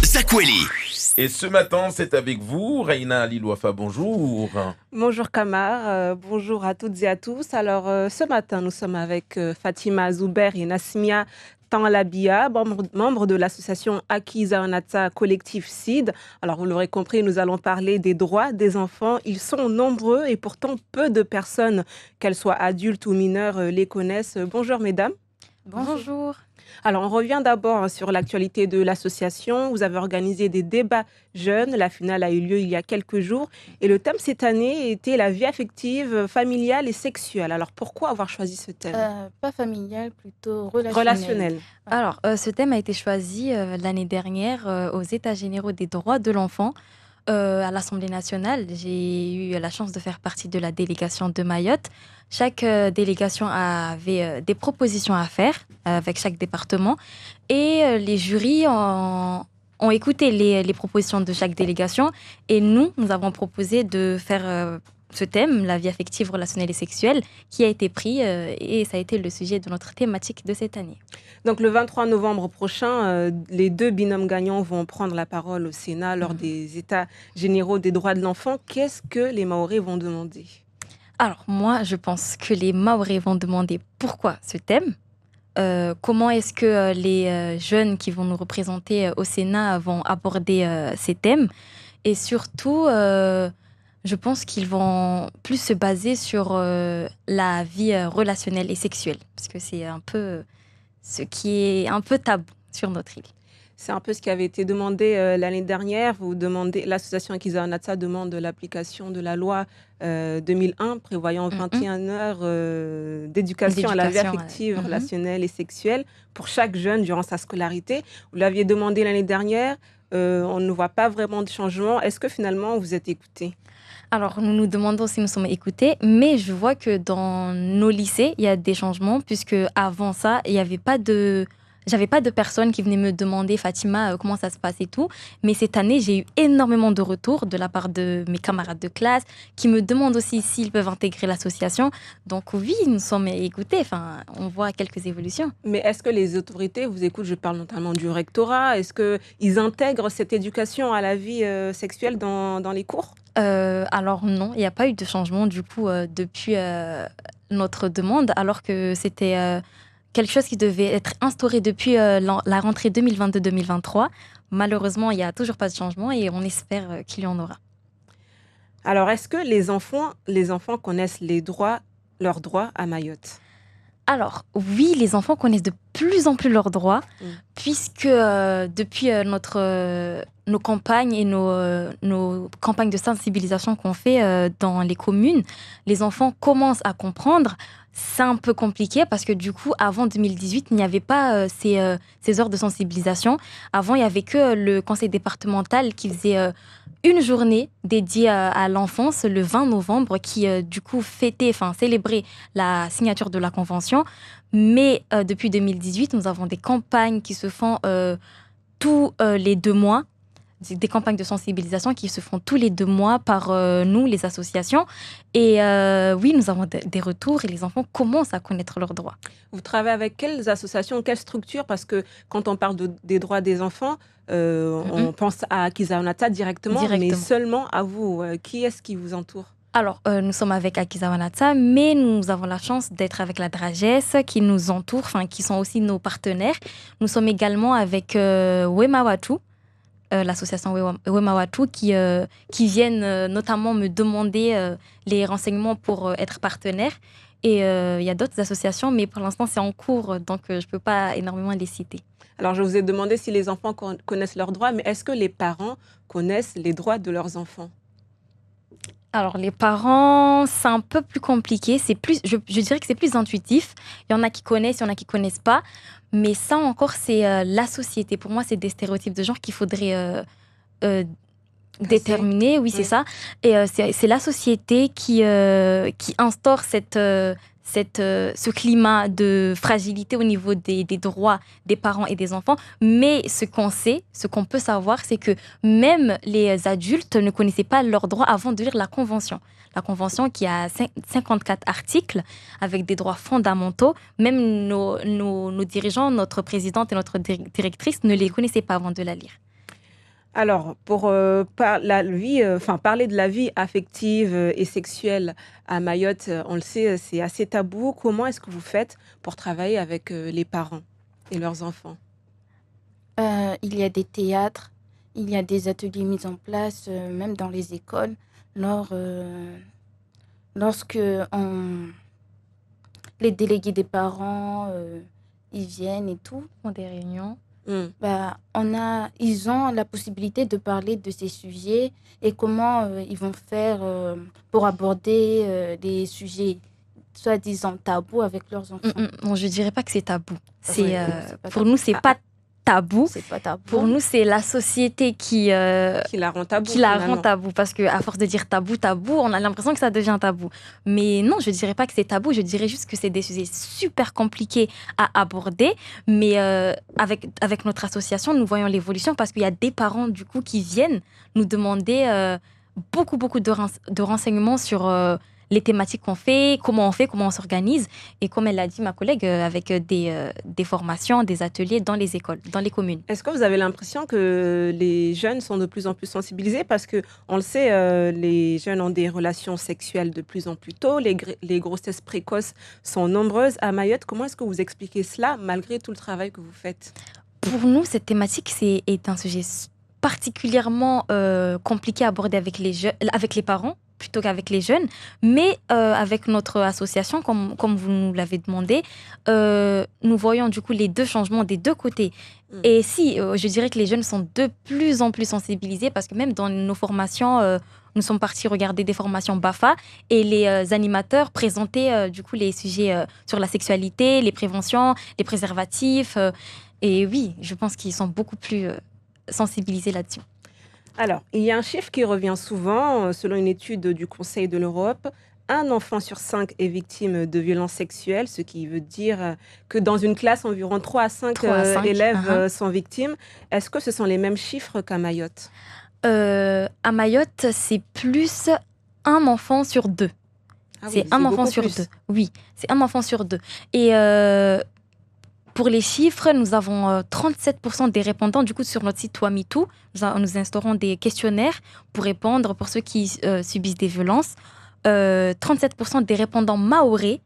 Zakweli. Et ce matin, c'est avec vous, Reina Lilouafa, bonjour. Bonjour Kamar, bonjour à toutes et à tous. Alors ce matin, nous sommes avec Fatima Zouber et Nasmia Tanlabia, membres de l'association Akiza Onata Collectif CID. Alors vous l'aurez compris, nous allons parler des droits des enfants. Ils sont nombreux et pourtant peu de personnes, qu'elles soient adultes ou mineures, les connaissent. Bonjour mesdames. Bonjour. Alors, on revient d'abord sur l'actualité de l'association. Vous avez organisé des débats jeunes. La finale a eu lieu il y a quelques jours. Et le thème cette année était la vie affective, familiale et sexuelle. Alors, pourquoi avoir choisi ce thème ? Pas familial, plutôt relationnel. Relationnel. Alors, ce thème a été choisi l'année dernière aux États généraux des droits de l'enfant à l'Assemblée nationale. J'ai eu la chance de faire partie de la délégation de Mayotte. Chaque délégation avait des propositions à faire avec chaque département et les jurys ont écouté les propositions de chaque délégation et nous avons proposé de faire ce thème, la vie affective, relationnelle et sexuelle, qui a été pris et ça a été le sujet de notre thématique de cette année. Donc le 23 novembre prochain, les deux binômes gagnants vont prendre la parole au Sénat lors des États généraux des droits de l'enfant. Qu'est-ce que les Mahorais vont demander ? Alors moi, je pense que les Mahorais vont demander pourquoi ce thème. Comment est-ce que les jeunes qui vont nous représenter au Sénat vont aborder ces thèmes. Et surtout, je pense qu'ils vont plus se baser sur la vie relationnelle et sexuelle. Parce que c'est un peu ce qui est un peu tabou sur notre île. C'est un peu ce qui avait été demandé l'année dernière. L'association Akiza Onata demande l'application de la loi 2001 prévoyant 21 heures d'éducation à la vie affective, relationnelle et sexuelle pour chaque jeune durant sa scolarité. Vous l'aviez demandé l'année dernière. On ne voit pas vraiment de changement. Est-ce que finalement vous êtes écoutés ? Alors, nous nous demandons si nous sommes écoutés, mais je vois que dans nos lycées, il y a des changements, puisque avant ça, il n'y avait pas de... J'avais pas de personnes qui venaient me demander, Fatima, comment ça se passe et tout. Mais cette année, j'ai eu énormément de retours de la part de mes camarades de classe qui me demandent aussi s'ils peuvent intégrer l'association. Donc oui, nous sommes écoutés. Enfin, on voit quelques évolutions. Mais est-ce que les autorités vous écoutent ? Je parle notamment du rectorat. Est-ce qu'ils intègrent cette éducation à la vie sexuelle dans les cours ? Alors non, il n'y a pas eu de changement du coup depuis notre demande, alors que c'était... quelque chose qui devait être instauré depuis la rentrée 2022-2023. Malheureusement, il n'y a toujours pas de changement et on espère qu'il y en aura. Alors, est-ce que les enfants connaissent leurs droits à Mayotte ? Alors, oui, les enfants connaissent de plus en plus leurs droits, puisque depuis nos campagnes et nos campagnes de sensibilisation qu'on fait dans les communes, les enfants commencent à comprendre. C'est un peu compliqué parce que du coup, avant 2018, il n'y avait pas ces heures de sensibilisation. Avant, il n'y avait que le conseil départemental qui faisait une journée dédiée à l'enfance le 20 novembre qui, du coup, célébrait la signature de la convention. Mais depuis 2018, nous avons des campagnes qui se font tous les 2 mois. Des campagnes de sensibilisation qui se font tous les 2 mois par nous, les associations. Et oui, nous avons des retours et les enfants commencent à connaître leurs droits. Vous travaillez avec quelles associations, quelles structures ? Parce que quand on parle des droits des enfants, on pense à Akiza Onata directement, mais seulement à vous. Qui est-ce qui vous entoure ? Alors, nous sommes avec Akiza Onata, mais nous avons la chance d'être avec la DRAGES qui nous entoure, qui sont aussi nos partenaires. Nous sommes également avec Wemawatu, l'association Wemawatu qui viennent notamment me demander les renseignements pour être partenaire. Et il y a d'autres associations, mais pour l'instant, c'est en cours, donc je ne peux pas énormément les citer. Alors, je vous ai demandé si les enfants connaissent leurs droits, mais est-ce que les parents connaissent les droits de leurs enfants ? Alors, les parents, c'est un peu plus compliqué. Je dirais que c'est plus intuitif. Il y en a qui connaissent, il y en a qui ne connaissent pas. Mais ça encore, c'est la société. Pour moi, c'est des stéréotypes de genre qu'il faudrait déterminer. Oui, c'est ça. Et c'est la société qui instaure ce climat de fragilité au niveau des droits des parents et des enfants. Mais ce qu'on peut savoir, c'est que même les adultes ne connaissaient pas leurs droits avant de lire la Convention. La Convention qui a 54 articles avec des droits fondamentaux. Même nos dirigeants, notre présidente et notre directrice ne les connaissaient pas avant de la lire. Alors, pour parler de la vie affective et sexuelle à Mayotte, on le sait, c'est assez tabou. Comment est-ce que vous faites pour travailler avec les parents et leurs enfants? Il y a des théâtres, il y a des ateliers mis en place, même dans les écoles, lorsque les délégués des parents, ils viennent et tout. Dans des réunions. Ils ont la possibilité de parler de ces sujets et comment ils vont faire pour aborder des sujets soi-disant tabous avec leurs enfants. Non, je dirais pas que c'est tabou. Pour tabou. nous, c'est pas tabou. C'est pas tabou. Pour nous, c'est la société qui la rend tabou. Qui la rend tabou. Parce qu'à force de dire tabou, on a l'impression que ça devient tabou. Mais non, je ne dirais pas que c'est tabou. Je dirais juste que c'est des sujets super compliqués à aborder. Mais avec notre association, nous voyons l'évolution parce qu'il y a des parents du coup qui viennent nous demander beaucoup de renseignements sur les thématiques qu'on fait, comment on s'organise. Et comme elle l'a dit, ma collègue, avec des formations, des ateliers dans les écoles, dans les communes. Est-ce que vous avez l'impression que les jeunes sont de plus en plus sensibilisés? Parce qu'on le sait, les jeunes ont des relations sexuelles de plus en plus tôt. Les grossesses précoces sont nombreuses à Mayotte. Comment est-ce que vous expliquez cela, malgré tout le travail que vous faites? Pour nous, cette thématique est un sujet particulièrement compliqué à aborder avec les parents, plutôt qu'avec les jeunes, mais avec notre association, comme vous nous l'avez demandé, nous voyons du coup les deux changements des deux côtés. Et je dirais que les jeunes sont de plus en plus sensibilisés parce que même dans nos formations, nous sommes partis regarder des formations BAFA et les animateurs présentaient du coup les sujets sur la sexualité, les préventions, les préservatifs. Et oui, je pense qu'ils sont beaucoup plus sensibilisés là-dessus. Alors, il y a un chiffre qui revient souvent, selon une étude du Conseil de l'Europe. Un enfant sur 5 est victime de violences sexuelles, ce qui veut dire que dans une classe, environ 3 à 5 élèves sont victimes. Est-ce que ce sont les mêmes chiffres qu'à Mayotte? À Mayotte, c'est plus un enfant sur 2. C'est un enfant sur 2. Oui, c'est un enfant sur 2. Et pour les chiffres, nous avons 37% des répondants. Du coup, sur notre site Toamitou, nous instaurons des questionnaires pour répondre pour ceux qui subissent des violences. 37% des répondants mahorais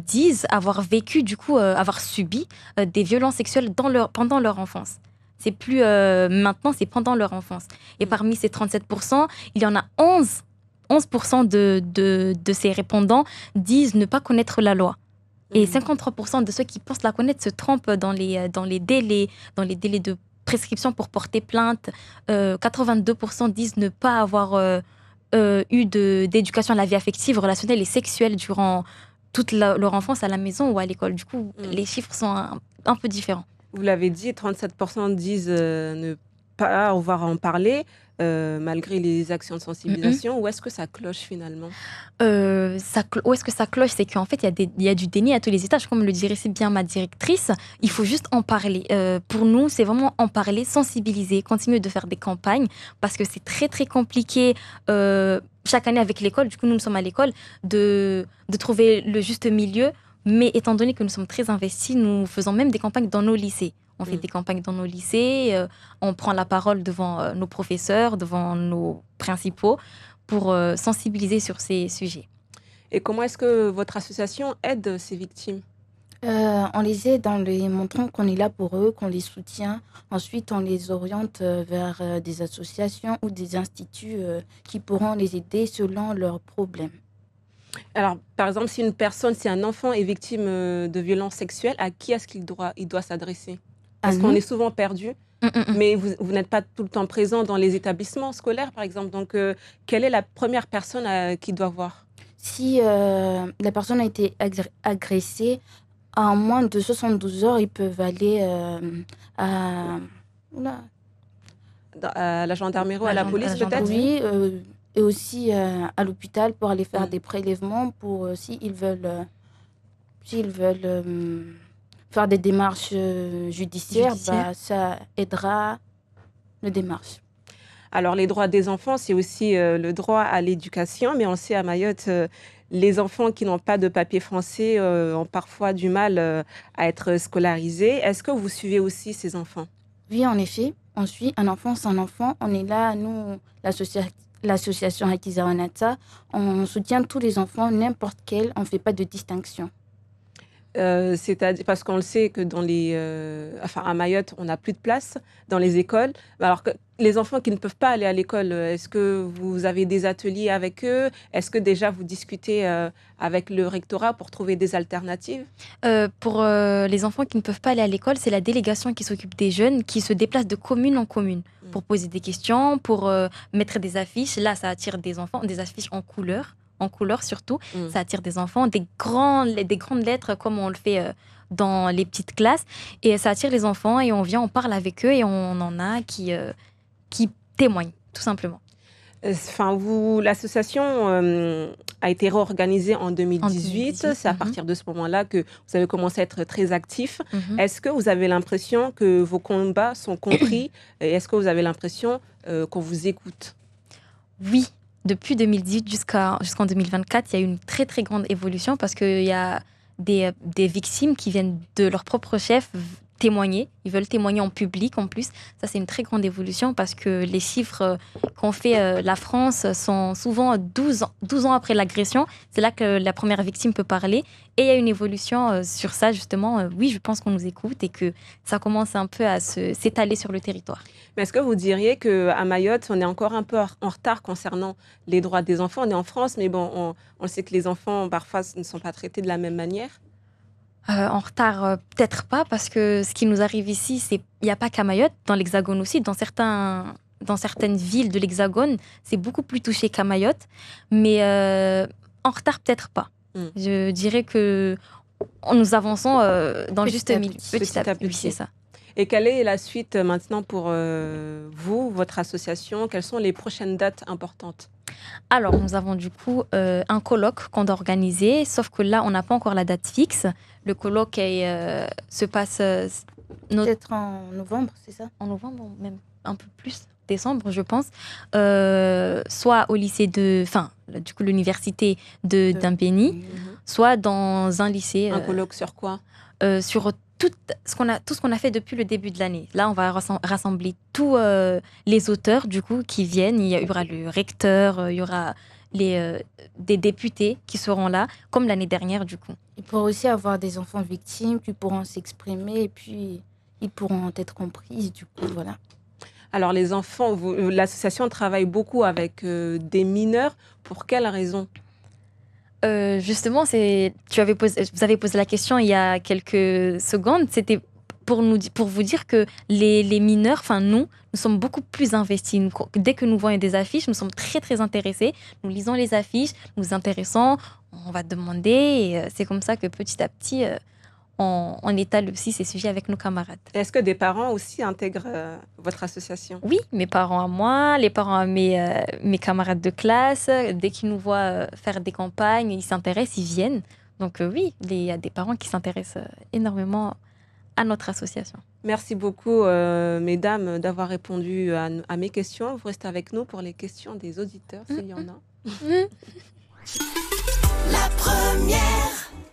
disent avoir vécu, du coup, avoir subi des violences sexuelles pendant leur enfance. C'est plus maintenant, c'est pendant leur enfance. Et parmi ces 37%, il y en a 11% de ces répondants disent ne pas connaître la loi. Et 53% de ceux qui pensent la connaître se trompent dans les délais de prescription pour porter plainte. 82% disent ne pas avoir eu d'éducation à la vie affective, relationnelle et sexuelle durant toute leur enfance à la maison ou à l'école. Du coup, les chiffres sont un peu différents. Vous l'avez dit, 37% disent ne pas avoir à en parler, malgré les actions de sensibilisation. Où est-ce que ça cloche finalement? Où est-ce que ça cloche? C'est qu'en fait, il y a du déni à tous les étages. Comme le dirait si bien ma directrice, il faut juste en parler. Pour nous, c'est vraiment en parler, sensibiliser, continuer de faire des campagnes, parce que c'est très, très compliqué chaque année avec l'école. Du coup, nous sommes à l'école, de trouver le juste milieu. Mais étant donné que nous sommes très investis, nous faisons même des campagnes dans nos lycées. On fait des campagnes dans nos lycées, on prend la parole devant nos professeurs, devant nos principaux, pour sensibiliser sur ces sujets. Et comment est-ce que votre association aide ces victimes? On les aide en les montrant qu'on est là pour eux, qu'on les soutient. Ensuite, on les oriente vers des associations ou des instituts qui pourront les aider selon leurs problèmes. Alors, par exemple, si un enfant est victime de violences sexuelles, à qui est-ce qu'il doit s'adresser? Parce qu'on est souvent perdu, mais vous n'êtes pas tout le temps présent dans les établissements scolaires, par exemple. Donc, quelle est la première personne qui doit voir? Si la personne a été agressée, en moins de 72 heures, ils peuvent aller à la gendarmerie ou à la police, peut-être? Oui, et aussi à l'hôpital pour aller faire des prélèvements pour s'ils veulent s'ils veulent faire des démarches judiciaires, ça aidera les démarches. Alors, les droits des enfants, c'est aussi le droit à l'éducation, mais on sait à Mayotte, les enfants qui n'ont pas de papier français ont parfois du mal à être scolarisés. Est-ce que vous suivez aussi ces enfants? Oui, en effet, on suit un enfant, c'est un enfant. On est là, nous, l'association Akiza Onatsa, on soutient tous les enfants, n'importe quel, on ne fait pas de distinction. C'est-à-dire parce qu'on le sait que à Mayotte, on n'a plus de place dans les écoles. Alors que les enfants qui ne peuvent pas aller à l'école, est-ce que vous avez des ateliers avec eux? Est-ce que déjà vous discutez avec le rectorat pour trouver des alternatives? Pour les enfants qui ne peuvent pas aller à l'école, c'est la délégation qui s'occupe des jeunes qui se déplacent de commune en commune pour poser des questions, pour mettre des affiches. Là, ça attire des enfants, des affiches en couleur surtout. Ça attire des enfants, des grandes lettres comme on le fait dans les petites classes. Et ça attire les enfants et on vient, on parle avec eux et on en a qui témoignent, tout simplement. L'association a été réorganisée en 2018. C'est à partir de ce moment-là que vous avez commencé à être très actif. Est-ce que vous avez l'impression que vos combats sont compris et est-ce que vous avez l'impression qu'on vous écoute? Oui. Depuis 2018 jusqu'en 2024, il y a eu une très très grande évolution parce qu'il y a des victimes qui viennent de leur propre chef témoigner. Ils veulent témoigner en public en plus. Ça, c'est une très grande évolution parce que les chiffres qu'ont fait la France sont souvent 12 ans après l'agression. C'est là que la première victime peut parler. Et il y a une évolution sur ça, justement. Oui, je pense qu'on nous écoute et que ça commence un peu à s'étaler sur le territoire. Mais est-ce que vous diriez qu'à Mayotte, on est encore un peu en retard concernant les droits des enfants? On est en France, mais bon, on sait que les enfants, parfois, ne sont pas traités de la même manière. En retard, peut-être pas, parce que ce qui nous arrive ici, il n'y a pas qu'à Mayotte, dans l'Hexagone aussi, dans certaines villes de l'Hexagone, c'est beaucoup plus touché qu'à Mayotte, mais en retard, peut-être pas. Je dirais que nous avançons dans le juste milieu. Petit à petit, c'est ça. Et quelle est la suite maintenant pour vous, votre association? Quelles sont les prochaines dates importantes? Alors, nous avons du coup un colloque qu'on doit organiser, sauf que là, on n'a pas encore la date fixe. Le colloque se passe... Peut-être en novembre, c'est ça? En novembre, même un peu plus, décembre, je pense. Soit au lycée du coup, l'université d'Impény, soit dans un lycée. Un colloque sur quoi? Sur tout ce qu'on a fait depuis le début de l'année. Là, on va rassembler tous les auteurs du coup qui viennent. Il y aura le recteur, il y aura des députés qui seront là, comme l'année dernière du coup. Il pourra aussi avoir des enfants victimes qui pourront s'exprimer et puis ils pourront être compris. Du coup, voilà. Alors les enfants, l'association travaille beaucoup avec des mineurs. Pour quelles raisons? Justement, vous avez posé la question il y a quelques secondes. C'était pour vous dire que les mineurs, nous sommes beaucoup plus investis. Dès que nous voyons des affiches, nous sommes très très intéressés. Nous lisons les affiches, nous nous intéressons, on va demander. Et c'est comme ça que petit à petit, on étale aussi ces sujets avec nos camarades. Est-ce que des parents aussi intègrent votre association? Oui, mes parents à moi, les parents à mes camarades de classe. Dès qu'ils nous voient faire des campagnes, ils s'intéressent, ils viennent. Donc oui, il y a des parents qui s'intéressent énormément à notre association. Merci beaucoup, mesdames, d'avoir répondu à mes questions. Vous restez avec nous pour les questions des auditeurs, s'il y en a. La première.